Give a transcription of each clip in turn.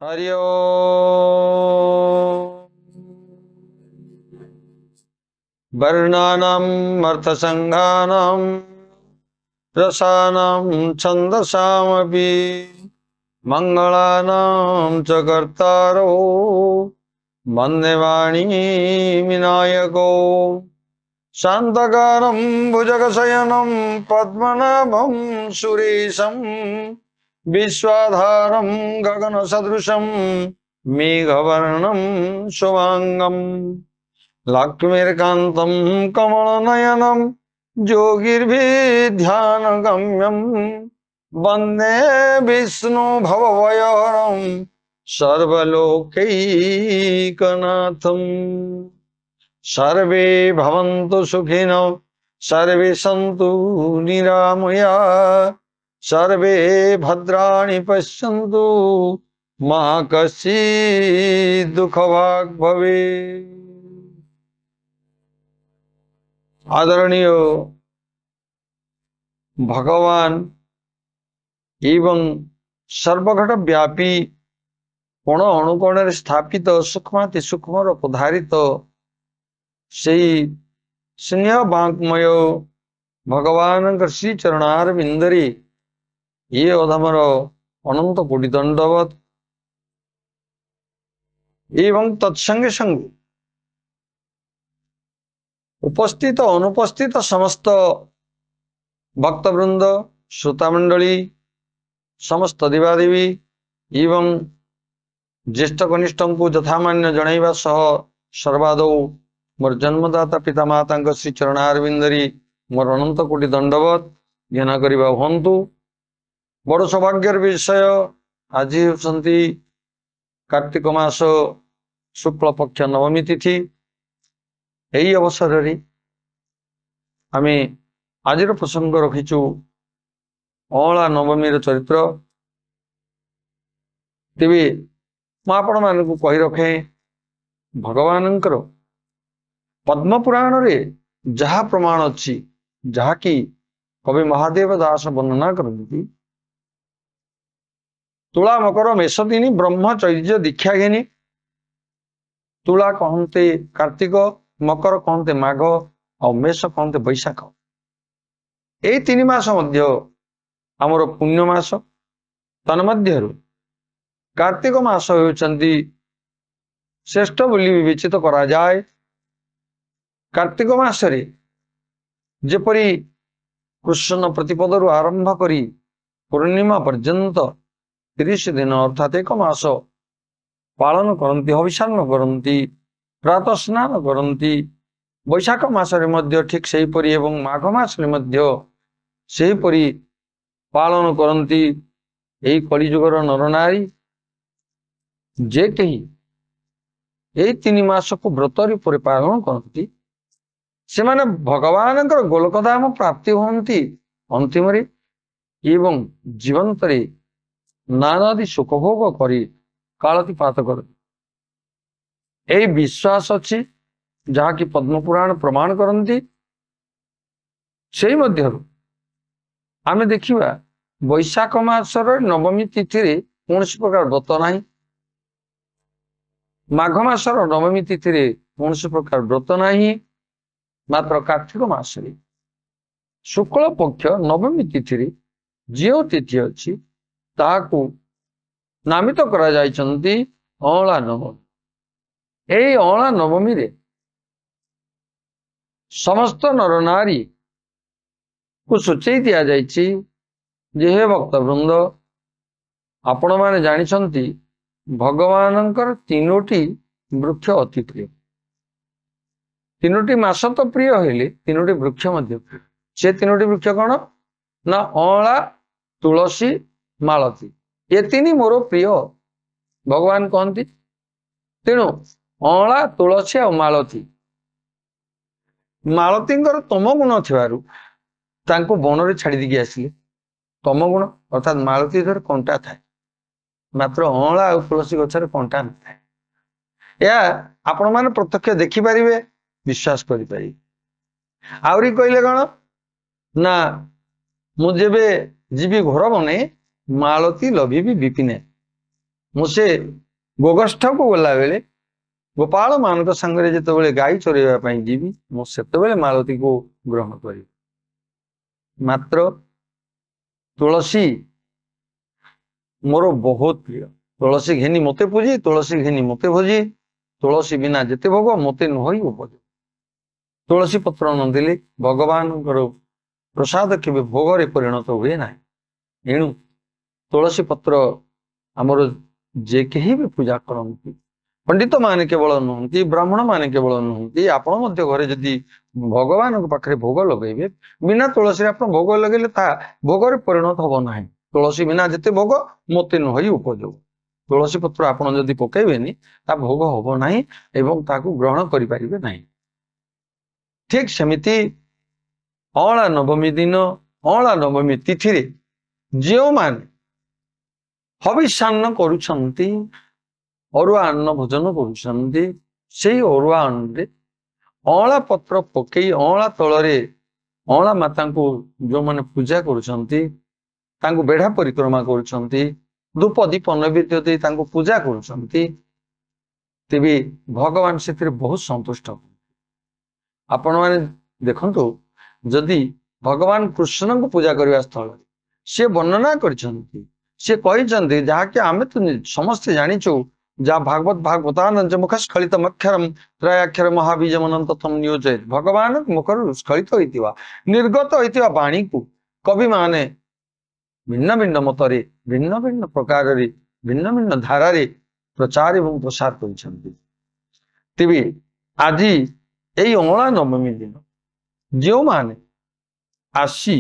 हरि ओम। वर्णानाम् अर्थसङ्घानां रसानां छन्दसामपि मङ्गलानां च कर्तारो वन्दे वाणी विनायको शान्तकारं भुजगशयनं पद्मनाभं सुरेशं विश्वाधारं गगनसदृशं मेघवर्णं शुभाङ्गम् लक्ष्मीर्कान्तं कमलनयनं योगिर्भिध्यानगम्यं वन्दे विष्णुभवभयहरं सर्वलोकैकनाथम्। सर्वे भवन्तु सुखिनो सर्वे सन्तु निरामया सर्वे भद्राणि पश्यन्तु मा कश्चित् दुःखभाग् भवेत्। आदरणीय भगवान एवं सर्वघट व्यापी कोण अणुकोण स्थापित सूक्ष्माति सूक्ष्म पधारित सेई स्नेह बांकमय भगवान श्री चरणार बिंदरी ये अधमर अनंत कोटि दंडवत एवं तत्संगे संग उपस्थित अनुपस्थित समस्त भक्तवृंद श्रोता मंडली समस्त देवादेवी एवं ज्येष्ठ कनिष्ठ को यथामान्य जनइबा सह सर्वादौ मोर जन्मदाता पिता माता श्री चरणारविंदरी मोर अनंत कोटि दंडवत घृणा करिबा हंतु। बड़ सौभाग्यर विषय आज होती कार्तिक मास शुक्ल पक्ष नवमी तिथि। यही अवसर आमे आज प्रसंग रखीचु अँला नवमी चरित्र। तेबे आपण मान कही रखे भगवान पद्म पुराण रे जहा प्रमाण अच्छी जहा कि कवि महादेव दास वर्णना करती तुला मकर मेषदिनी ब्रह्मचर्य दीक्षा घेनी। तुला कहते कार्तिक, मकर कहते माघ और मेष कहते बैशाख। यही तीन मास मध्य आमर पुण्य मास। तन्मध्यरु कार्तिक मास होउचंती श्रेष्ठ बोली विवेचित करा जाए। कार्तिक मासरे जेपरी कृष्ण प्रतिपदरु आरंभ करी पूर्णिमा पर्यंत 30 दिन अर्थात एक मास पालन करती, हविषान्न करती, प्रातः स्नान करती। बैशाख मासरे मध्य ठीक सेहीपरि एवं माघ मासरे मध्य सेहीपरि पालन करती। यही कलिजुगर नरनारी जे कही यही 3 मास को व्रत रूप पालन करती से माने भगवान गोलकधाम प्राप्ति होती अंतिम एवं जीवंत नानादि सुखभोग करी कालतिपात कर। यही विश्वास अच्छी जहा कि पद्म पुराण प्रमाण करती। से मध्य आमे देखिबा बैशाख मासर नवमी तिथि रे कौन प्रकार व्रत नहीं, माघ मासर नवमी तिथि रे कौन प्रकार व्रत नहीं। मात्र कार्तिक मासरे शुक्ल पक्ष नवमी तिथि रे जो तिथि अच्छी ताकू नामित करा जाइछंती अँला नवमी। यही अँला नवमी रे समस्त नर नारी को सूचई दिया जाइछि जे हे भक्त वृंद आपण माने जानिछंती भगवानंकर 3टी वृक्ष अति प्रिय। 3टी मास तो प्रिय हेले 3टी वृक्ष मध्य प्रिय। से 3टी वृक्ष कौन ना अँला, तुलसी, मालती। ये 3 मोर प्रिय भगवान कहती। तेणु अँला, तुलसी और मालती मालतींकर तम गुण थिबारु तांको वन रे छाड़ी देकी आसिले। तम गुण अर्थात मालती धर कंटा थाए मात्र अँला और तुलसी गछरे कंटा न थाए। या आपण माने प्रत्यक्ष देखि परिबे, विश्वास करि परिबे। आउरी कहले कोन ना मु जेबे जीवी घर बने मालती लभिबी विपिने। ମୁଁ ସେ ଗୋଗଷ୍ଠକୁ ଗଲା ବେଳେ ଗୋପାଳ ମାନଙ୍କ ସାଙ୍ଗରେ ଯେତେବେଳେ ଗାଈ ଚରେଇବା ପାଇଁ ଯିବି ମୁଁ ସେତେବେଳେ ମାଳତୀକୁ ଗ୍ରହଣ କରିବି। ମାତ୍ର ତୁଳସୀ ମୋର ବହୁତ ପ୍ରିୟ। ତୁଳସୀ ଘେନି ମତେ ପୂଜି, ତୁଳସୀ ଘେନି ମତେ ଭୋଜି, ତୁଳସୀ ବିନା ଯେତେ ଭୋଗ ମତେ ନୁହଇ ଉପଯୋଗ। ତୁଳସୀ ପତ୍ର ନଦେଲେ ଭଗବାନଙ୍କର ପ୍ରସାଦ କେବେ ଭୋଗରେ ପରିଣତ ହୁଏ ନାହିଁ। ଏଣୁ ତୁଳସୀ ପତ୍ର ଆମର ଯେ କେହି ବି ପୂଜା କରନ୍ତି, ପଣ୍ଡିତ ମାନେ କେବଳ ନୁହନ୍ତି, ବ୍ରାହ୍ମଣ ମାନେ କେବଳ ନୁହନ୍ତି, ଆପଣ ମଧ୍ୟ ଘରେ ଯଦି ଭଗବାନଙ୍କ ପାଖରେ ଭୋଗ ଲଗେଇବେ, ବିନା ତୁଳସୀରେ ଆପଣ ଭୋଗ ଲଗେଇଲେ ତା ଭୋଗରେ ପରିଣତ ହବ ନାହିଁ। ତୁଳସୀ ବିନା ଯେତେ ଭୋଗ ମତେ ନୁହଇ ଉପଯୋଗ। ତୁଳସୀ ପତ୍ର ଆପଣ ଯଦି ପକେଇବେନି ତା ଭୋଗ ହବ ନାହିଁ ଏବଂ ତାକୁ ଗ୍ରହଣ କରିପାରିବେ ନାହିଁ। ଠିକ ସେମିତି ଅଁଳା ନବମୀ ଦିନ, ଅଁଳା ନବମୀ ତିଥିରେ ଯେଉଁମାନେ ହବିଷାନ୍ନ କରୁଛନ୍ତି, ଅରୁଆ ଅନ୍ନ ଭୋଜନ କରୁଛନ୍ତି, ସେଇ ଅରୁଆ ଅନ୍ନରେ ଅଁଳା ପତ୍ର ପକେଇ ଅଁଳା ତଳରେ ଅଁଳା ମାତାଙ୍କୁ ଯୋଉମାନେ ପୂଜା କରୁଛନ୍ତି, ତାଙ୍କୁ ବେଢା ପରିକ୍ରମା କରୁଛନ୍ତି, ଧୂପ ଦୀପ ନୈବେଦ୍ୟ ଦେଇ ତାଙ୍କୁ ପୂଜା କରୁଛନ୍ତି, ତେବେ ଭଗବାନ ସେଥିରେ ବହୁତ ସନ୍ତୁଷ୍ଟ। ଆପଣମାନେ ଦେଖନ୍ତୁ, ଯଦି ଭଗବାନ କୃଷ୍ଣଙ୍କୁ ପୂଜା କରିବା ସ୍ଥଳରେ ସେ ବର୍ଣ୍ଣନା କରିଛନ୍ତି, ସେ କହିଛନ୍ତି, ଯାହାକି ଆମେ ତ ସମସ୍ତେ ଜାଣିଛୁ, ଯାହା ଭାଗବତ ଭାଗବତାନନ୍ଦ ମୁଖ ସ୍ଖଳିତ ଅକ୍ଷରମ ତ୍ରୟାକ୍ଷର ମହାବୀଜମ ଅନନ୍ତ ତମ ନିୟୋଜିତ। ଭଗବାନ ମୁଖରୁ ସ୍ଖଳିତ ହୋଇଥିବା ନିର୍ଗତ ହୋଇଥିବା ବାଣୀକୁ କବି ମାନେ ଭିନ୍ନ ଭିନ୍ନ ମତରେ, ଭିନ୍ନ ଭିନ୍ନ ପ୍ରକାରରେ, ଭିନ୍ନ ଭିନ୍ନ ଧାରାରେ ପ୍ରଚାର ଏବଂ ପ୍ରସାର କରିଛନ୍ତି। ତେବେ ଆଜି ଏଇ ଅଁଳା ନବମୀ ଦିନ ଯେଉଁମାନେ ଆସି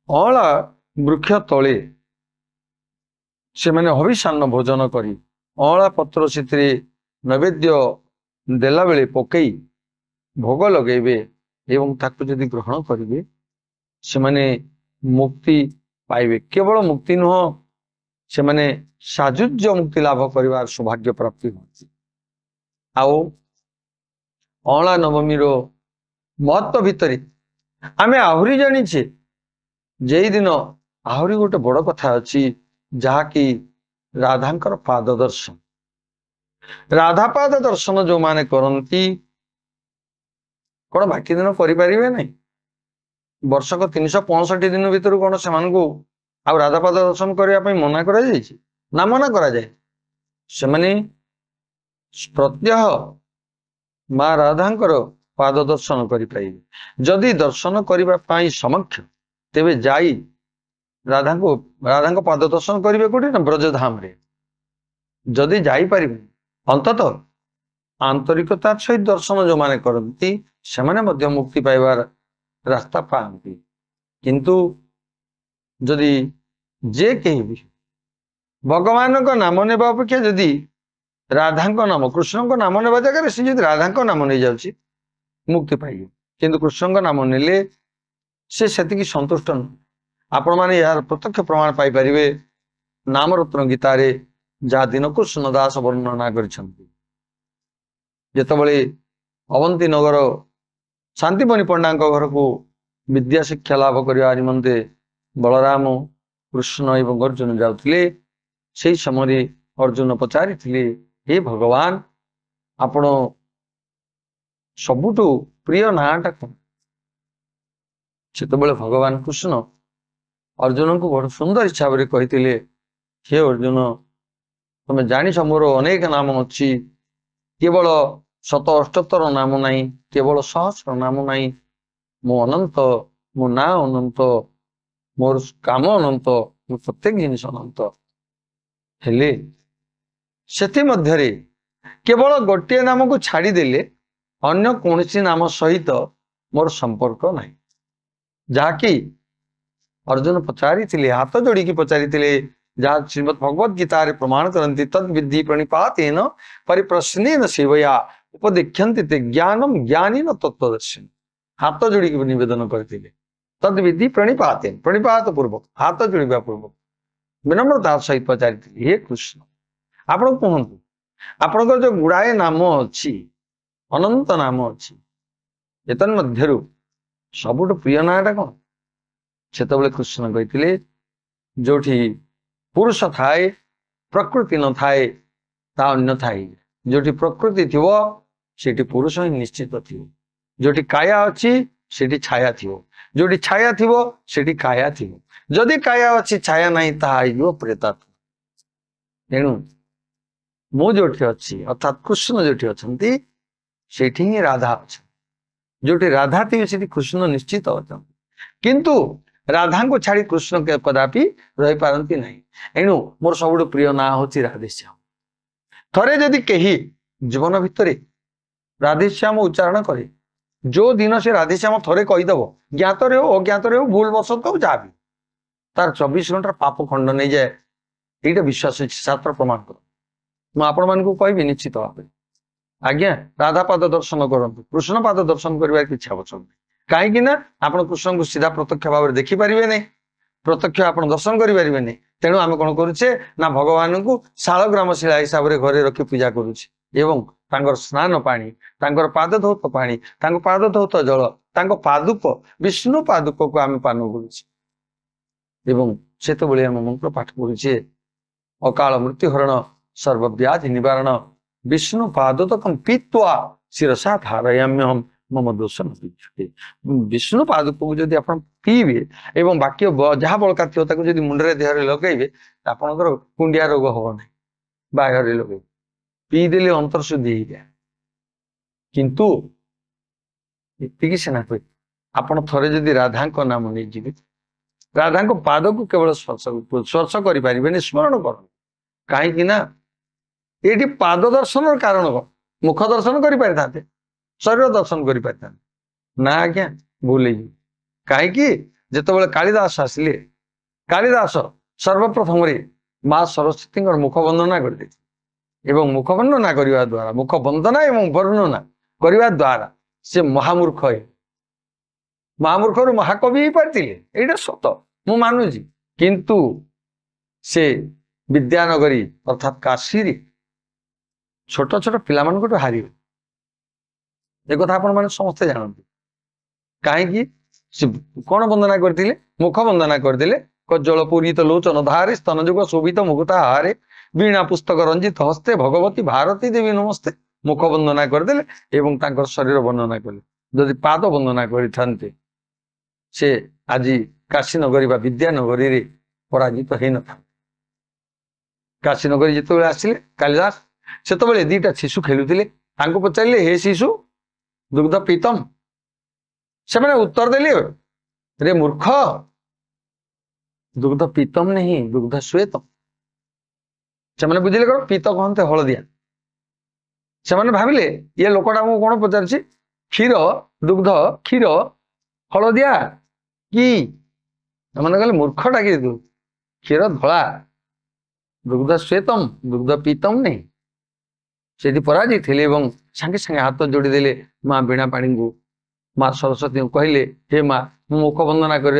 ଅଁଳା ବୃକ୍ଷ ତଳେ ସେମାନେ ହବିଷାନ୍ନ ଭୋଜନ କରି ଅଁଳା ପତ୍ର ସେଥିରେ ନୈବେଦ୍ୟ ଦେଲା ବେଳେ ପକେଇ ଭୋଗ ଲଗେଇବେ ଏବଂ ତାକୁ ଯଦି ଗ୍ରହଣ କରିବେ, ସେମାନେ ମୁକ୍ତି ପାଇବେ। କେବଳ ମୁକ୍ତି ନୁହଁ, ସେମାନେ ସାଯୁଜ୍ୟ ମୁକ୍ତି ଲାଭ କରିବାର ସୌଭାଗ୍ୟ ପ୍ରାପ୍ତି ହୁଅନ୍ତି। ଆଉ ଅଁଳା ନବମୀର ମହତ୍ଵ ଭିତରେ ଆମେ ଆହୁରି ଜାଣିଛେ, ଯେଇ ଦିନ ଆହୁରି ଗୋଟେ ବଡ କଥା ଅଛି, ଯାହାକି ରାଧାଙ୍କର ପାଦ ଦର୍ଶନ। ରାଧା ପାଦ ଦର୍ଶନ ଯୋଉମାନେ କରନ୍ତି, କଣ ବାକି ଦିନ କରିପାରିବେ ନାହିଁ? ବର୍ଷକ 365 ଦିନ ଭିତରୁ କଣ ସେମାନଙ୍କୁ ଆଉ ରାଧା ପାଦ ଦର୍ଶନ କରିବା ପାଇଁ ମନା କରାଯାଇଛି? ନା ମନା କରାଯାଏ। ସେମାନେ ପ୍ରତ୍ୟହ ମା ରାଧାଙ୍କର ପାଦ ଦର୍ଶନ କରିପାରିବେ। ଯଦି ଦର୍ଶନ କରିବା ପାଇଁ ସମକ୍ଷ, ତେବେ ଯାଇ ରାଧାଙ୍କ ପାଦ ଦର୍ଶନ କରିବେ କୋଉଠି? ନା ବ୍ରଜଧାମରେ। ଯଦି ଯାଇପାରିବେ, ଅନ୍ତତଃ ଆନ୍ତରିକତା ସହିତ ଦର୍ଶନ ଯୋଉମାନେ କରନ୍ତି ସେମାନେ ମଧ୍ୟ ମୁକ୍ତି ପାଇବାର ରାସ୍ତା ପାଆନ୍ତି। କିନ୍ତୁ ଯଦି ଯେ କେହି ବି ଭଗବାନଙ୍କ ନାମ ନେବା ଅପେକ୍ଷା ଯଦି ରାଧାଙ୍କ ନାମ, କୃଷ୍ଣଙ୍କ ନାମ ନେବା ଜାଗାରେ ସେ ଯଦି ରାଧାଙ୍କ ନାମ ନେଇଯାଉଛି, ମୁକ୍ତି ପାଇବ। କିନ୍ତୁ କୃଷ୍ଣଙ୍କ ନାମ ନେଲେ ସେ ସେତିକି ସନ୍ତୁଷ୍ଟ ନୁହେଁ। ଆପଣମାନେ ଏହାର ପ୍ରତ୍ୟକ୍ଷ ପ୍ରମାଣ ପାଇପାରିବେ ନାମରତ୍ନ ଗୀତାରେ, ଯାହା ଦୀନକୃଷ୍ଣ ଦାସ ବର୍ଣ୍ଣନା କରିଛନ୍ତି। ଯେତେବେଳେ ଅବନ୍ତୀ ନଗର ଶାନ୍ତିମଣି ପଣ୍ଡାଙ୍କ ଘରକୁ ବିଦ୍ୟା ଶିକ୍ଷା ଲାଭ କରିବା ନିମନ୍ତେ ବଳରାମ, କୃଷ୍ଣ ଏବଂ ଅର୍ଜୁନ ଯାଉଥିଲେ, ସେଇ ସମୟରେ ଅର୍ଜୁନ ପଚାରିଥିଲେ, ହେ ଭଗବାନ, ଆପଣ ସବୁଠୁ ପ୍ରିୟ ନାଁଟା କଣ? ସେତେବେଳେ ଭଗବାନ କୃଷ୍ଣ ଅର୍ଜୁନଙ୍କୁ ବଡ ସୁନ୍ଦର ହିସାବରେ କହିଥିଲେ, ହେ ଅର୍ଜୁନ, ତମେ ଜାଣିଛ ମୋର ଅନେକ ନାମ ଅଛି, କେବଳ 178 ନାମ ନାହିଁ, କେବଳ 100 ନାମ ନାହିଁ। ମୁଁ ଅନନ୍ତ, ମୋ ନାଁ ଅନନ୍ତ, ମୋର କାମ ଅନନ୍ତ, ମୁଁ ପ୍ରତ୍ୟେକ ଜିନିଷ ଅନନ୍ତ। ହେଲେ ସେଥିମଧ୍ୟରେ କେବଳ ଗୋଟିଏ ନାମକୁ ଛାଡିଦେଲେ ଅନ୍ୟ କୌଣସି ନାମ ସହିତ ମୋର ସମ୍ପର୍କ ନାହିଁ। ଯାହାକି ଅର୍ଜୁନ ପଚାରିଥିଲେ, ହାତ ଯୋଡିକି ପଚାରିଥିଲେ, ଯାହା ଶ୍ରୀମଦ୍ ଭଗବତ ଗୀତାରେ ପ୍ରମାଣ କରନ୍ତି, ତଦ୍ ବିଦ୍ଧି ପ୍ରଣିପାତେନ ପରିପ୍ରଶ୍ନେନ ସେବୟା ଉପଦେକ୍ଷନ୍ତି ତେ ଜ୍ଞାନମ ଜ୍ଞାନୀନ ତତ୍ତ୍ୱଦର୍ଶନ। ହାତ ଯୋଡିକି ନିବେଦନ କରିଥିଲେ, ତଦ୍ ବିଦ୍ଧି ପ୍ରଣିପାତେନ, ପ୍ରଣିପାତ ପୂର୍ବକ, ହାତ ଯୋଡିବା ପୂର୍ବକ ବିନମ୍ରତାର ସହିତ ପଚାରିଥିଲେ, ହେ କୃଷ୍ଣ, ଆପଣ କୁହନ୍ତୁ, ଆପଣଙ୍କର ଯୋଉ ଗୁଡାଏ ନାମ ଅଛି, ଅନନ୍ତ ନାମ ଅଛି, ଏତନ୍ମଧ୍ୟରୁ ସବୁଠୁ ପ୍ରିୟ ନାଁଟା କଣ? ସେତେବେଳେ କୃଷ୍ଣ କହିଥିଲେ, ଯୋଉଠି ପୁରୁଷ ଥାଏ प्रकृति न थाए ता अन्य थाए जोटी प्रकृति थिवो सेठी पुरुष ही निश्चित थिवो जोटी काया अछि सेठी छाया थिवो जोटी छाया थिवो सेठी काया थिवो जदि काया अछि छाया नहीं ताहा आइयो प्रेतात्मा तेणु मु जोठी अछि अर्थात कृष्ण जोठी अछंती सेठी ही राधा अछि जोटी राधा थी सेठी कृष्ण निश्चित अछंती किंतु राधा को छाड़ी कृष्ण के कदापि रही पारंती नहीं एणु मोर सबुठु प्रिय ना होची राधेश्याम थरे जदि केही जीवन भितरे राधेश्याम उच्चारण करे जो दिन से राधेश्याम थरे कहीदेव ज्ञात रे हो अज्ञात रे हो भूल बसत हो जहाँ भी तार 24 घंटा पाप खंड नहीं जाए ये विश्वास शास्त्र प्रमाण कर मुझे कहबी निश्चित भाव आज्ञा राधा पाद दर्शन करंतु कृष्ण पाद दर्शन करने की आवश्यक नहीं कहीं आप कृष्ण को सीधा प्रत्यक्ष भाव में देखिपारे नहीं प्रत्यक्ष आप दर्शन करें नहीं तेणु आम कौन करुचे ना भगवान को शालग्राम शिला हिसाब से घरे रखी पूजा करुचे एवं तांकर स्नान पानी तांकर पाद धौत पानी तांकर पाद धौत जल तांकर पादुक विष्णु पादुक को आम पान करुचे एवं से तो आम मंत्र पाठ करुचे अकाल मृत्युहरण सर्वव्याधि निवारण विष्णु पादोदकम पीत्वा शिरसा धारयाम्यहम मम दोष न विष्णु पादुक को जदि आप पीबे एवं बाकी जहाँ बड़का थी जदि मुंडे देहरे लगेबे आपंकर कुंडिया रोग हम ना बाहर लगे पीदेले अंतर्शुद्धि हो जाए किंतु ये सीना कह आपड़ थे जदि राधा नाम नहीं जी राधा पाद को केवल स्पर्श करें स्मरण कर कहीं ये पाद दर्शन कारण कौन मुख दर्शन कर शरीर दर्शन कर ना आज्ञा भूल कहीं जिते कालिदास आसिले कालिदास सर्वप्रथम माँ सरस्वती मुख वंदना कर एवं मुख वंदना करने द्वारा मुख वंदना एवं वर्णना करने द्वारा से महामूर्ख है महामूर्ख रु महाकवि ही पार्थिले यहाँ सत मु मानुची किंतु से विद्यानगरी अर्थात काशी छोट छोट पिला हार एक आपण मैंने समस्ते जानते कहीं कौन वंदना करते मुख वंदना करते कज्जल पूरित लोचन धारे स्तन जुग शोभित मुकुता हारे वीणा पुस्तक रंजित हस्ते भगवती भारती देवी नमस्ते मुख वंदना करदे एवं तांकर शरीर वर्णना कले जदि पाद वंदना करते से आज काशी नगरी विद्यानगरी रे पराजित हो न था काशी नगरी जिते आसिले कालिदास से दीटा शिशु खेलुले पचारे हे शिशु दुग्ध पीतम से मैंने उत्तर देले रे मूर्ख दुग्ध पीतम नहीं दुग्ध श्वेतम से मैंने बुझे कौन पीत कहते हलदिया से मैंने भाविले ये लोकटा को कौन पचार क्षीर दुग्ध क्षीर हलदिया कि मैंने कहले मूर्खटा कि क्षीर धला दुग्ध श्वेतम दुग्ध पीतम नहीं से पराजित थे सांगे सांगे हाथ जोड़ी देले माँ वीणा पाणी को माँ सरस्वती को कहले हे माँ मुख वंदना कर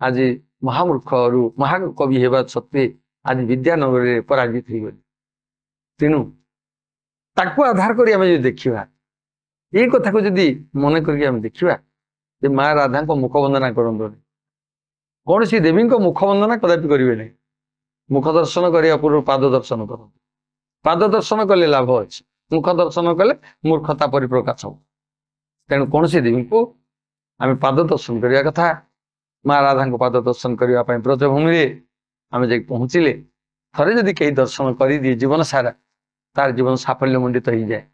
आज महामूर्ख रु महाकवि हेबा सत्वे आज विद्यानगर पराजित हो गली तेणु ताकू आधार कर देखा ये कथा को जदि मन कर देखा माँ राधा को मुख वंदना करते कौन सी देवी मुख वंदना कदापि करेंगे नहीं मुख दर्शन करने पूर्व पाद दर्शन कर पाद दर्शन कले लाभ अच्छे मुख दर्शन कले मूर्खता परिप्रकाश हो तेणु कौन सी देवी को आम पाद दर्शन करने कथा माँ राधा को पाद दर्शन करने ब्रजभूमि आम जा पहुँचले थे जदि कहीं दर्शन कर दिए जीवन सारा तार जीवन साफल्य मंडित हो जाए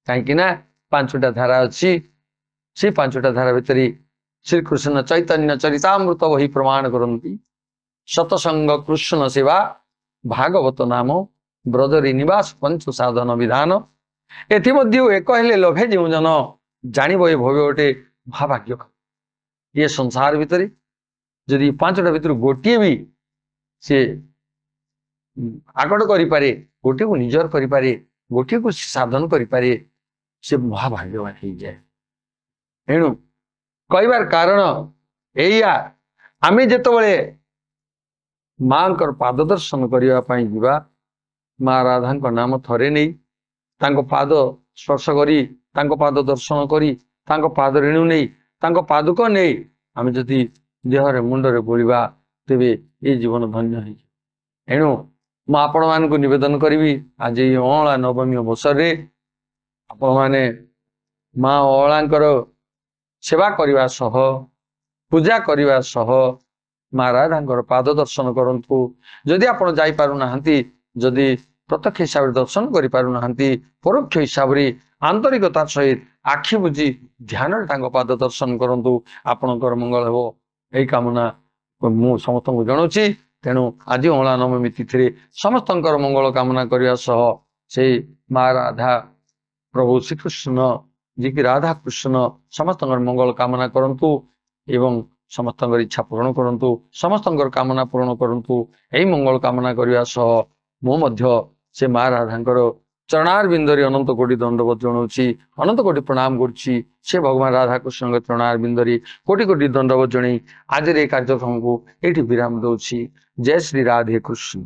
कहीं 5टा धारा अच्छी से 5टा धारा भितर श्रीकृष्ण चैतन्य चरितामृत वही प्रमाण करती सतसंग कृष्ण सेवा भागवत नाम ब्रजरी निवास पंच साधन विधान एमध्य एक हेले लभे जो जन जान ये भव्य गोटे महाभाग्य ये संसार भितर जदि 5टा भितर गोटे भी सी आगड़ करें गोटे को निजर करें गोटे को साधन करें से महाभाग्यवान हो जाए एणु कहबार कारण या आम जिते माँ पाद दर्शन करने जा माँ राधा नाम थरे नहीं पाद स्पर्श करी पाद दर्शन करी पाद ऋणु नहीं पादुक नहीं आम जदि देहरे मुंडरे बोलिबा तेबे ये जीवन धन्य हो एणु ମୁଁ ଆପଣମାନଙ୍କୁ ନିବେଦନ କରିବି ଆଜି ଏଇ ଅଁଳା ନବମୀ ଅବସରରେ ଆପଣମାନେ ମା ଅଁଳାଙ୍କର ସେବା କରିବା ସହ ପୂଜା କରିବା ସହ ମା ରାଧାଙ୍କର ପାଦ ଦର୍ଶନ କରନ୍ତୁ। ଯଦି ଆପଣ ଯାଇପାରୁନାହାନ୍ତି, ଯଦି ପ୍ରତ୍ୟକ୍ଷ ହିସାବରେ ଦର୍ଶନ କରିପାରୁନାହାନ୍ତି, ପରୋକ୍ଷ ହିସାବରେ ଆନ୍ତରିକତାର ସହିତ ଆଖି ବୁଜି ଧ୍ୟାନରେ ତାଙ୍କ ପାଦ ଦର୍ଶନ କରନ୍ତୁ, ଆପଣଙ୍କର ମଙ୍ଗଳ ହେବ। ଏହି କାମନା ମୁଁ ସମସ୍ତଙ୍କୁ ଜଣାଉଛି। ତେଣୁ ଆଜି ଅଁଳା ନବମୀ ତିଥିରେ ସମସ୍ତଙ୍କର ମଙ୍ଗଳ କାମନା କରିବା ସହ ସେଇ ମା ରାଧା ପ୍ରଭୁ ଶ୍ରୀକୃଷ୍ଣ ଯିଏକି ରାଧା କୃଷ୍ଣ ସମସ୍ତଙ୍କର ମଙ୍ଗଳ କାମନା କରନ୍ତୁ ଏବଂ ସମସ୍ତଙ୍କର ଇଚ୍ଛା ପୂରଣ କରନ୍ତୁ, ସମସ୍ତଙ୍କର କାମନା ପୂରଣ କରନ୍ତୁ। ଏହି ମଙ୍ଗଳ କାମନା କରିବା ସହ ମୁଁ ମଧ୍ୟ ସେ ମା ରାଧାଙ୍କର ଚରଣାର ବିନ୍ଦରେ ଅନନ୍ତ କୋଟି ଦଣ୍ଡବତ ଜଣାଉଛି, ଅନନ୍ତ କୋଟି ପ୍ରଣାମ କରୁଛି। ସେ ଭଗବାନ ରାଧାକୃଷ୍ଣଙ୍କ ଚରଣାର ବିନ୍ଦରେ କୋଟି କୋଟି ଦଣ୍ଡବତ ଜଣେଇ ଆଜିର ଏ କାର୍ଯ୍ୟକ୍ରମକୁ ଏଇଠି ବିରାମ ଦଉଛି। ଜୟ ଶ୍ରୀ ରାଧେ କୃଷ୍ଣ।